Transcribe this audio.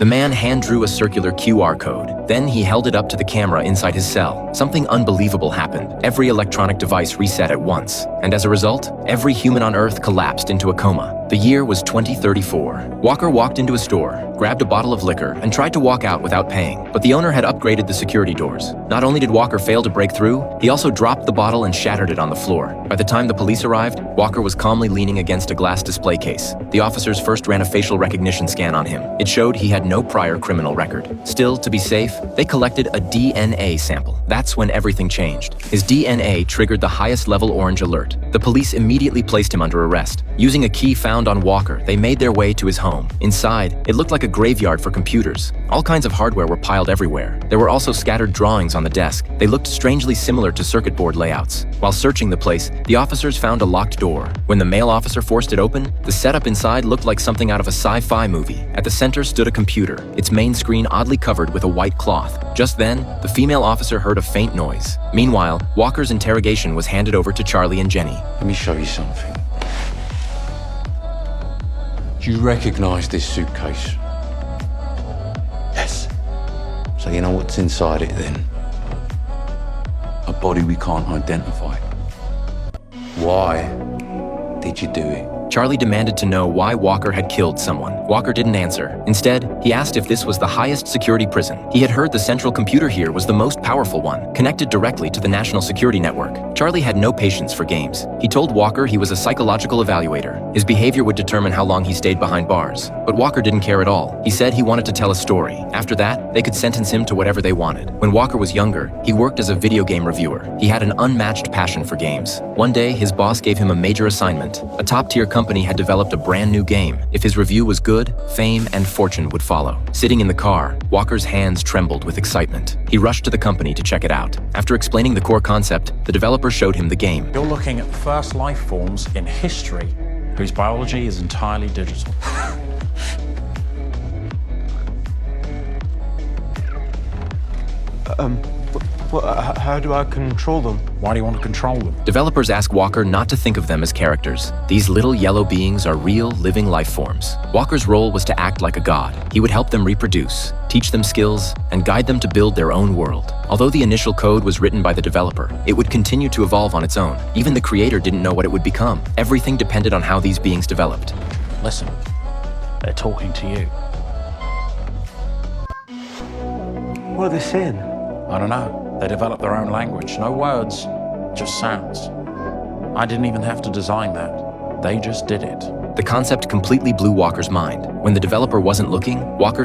The man hand-drew a circular QR code. Then he held it up to the camera inside his cell. Something unbelievable happened. Every electronic device reset at once. And as a result, every human on Earth collapsed into a coma. The year was 2034. Walker walked into a store, grabbed a bottle of liquor, and tried to walk out without paying. But the owner had upgraded the security doors. Not only did Walker fail to break through, he also dropped the bottle and shattered it on the floor. By the time the police arrived, Walker was calmly leaning against a glass display case. The officers first ran a facial recognition scan on him. It showed he had no prior criminal record. Still, to be safe, they collected a DNA sample. That's when everything changed. His DNA triggered the highest level orange alert. The police immediately placed him under arrest. Using a key found on Walker, they made their way to his home. Inside, it looked like a graveyard for computers. All kinds of hardware were piled everywhere. There were also scattered drawings on the desk. They looked strangely similar to circuit board layouts. While searching the place, the officers found a locked door. When the male officer forced it open, the setup inside looked like something out of a sci-fi movie. At the center stood a computer, its main screen oddly covered with a white cloth. Just then, the female officer heard a faint noise. Meanwhile, Walker's interrogation was handed over to Charlie and Jenny. Let me show you something. Do you recognize this suitcase? Yes. So you know what's inside it then? A body we can't identify. Why did you do it? Charlie demanded to know why Walker had killed someone. Walker didn't answer. Instead, he asked if this was the highest security prison. He had heard the central computer here was the most powerful one, connected directly to the national security network. Charlie had no patience for games. He told Walker he was a psychological evaluator. His behavior would determine how long he stayed behind bars. But Walker didn't care at all. He said he wanted to tell a story. After that, they could sentence him to whatever they wanted. When Walker was younger, he worked as a video game reviewer. He had an unmatched passion for games. One day, his boss gave him a major assignment. A top-tier company had developed a brand new game. If his review was good, fame and fortune would follow. Sitting in the car, Walker's hands trembled with excitement. He rushed to the company to check it out. After explaining the core concept, the developer showed him the game. You're looking at the first life forms in history whose biology is entirely digital. How do I control them? Why do you want to control them? Developers ask Walker not to think of them as characters. These little yellow beings are real, living life forms. Walker's role was to act like a god. He would help them reproduce, teach them skills, and guide them to build their own world. Although the initial code was written by the developer, it would continue to evolve on its own. Even the creator didn't know what it would become. Everything depended on how these beings developed. Listen, they're talking to you. What are they saying? I don't know. They developed their own language. No words, just sounds. I didn't even have to design that. They just did it. The concept completely blew Walker's mind. When the developer wasn't looking, Walker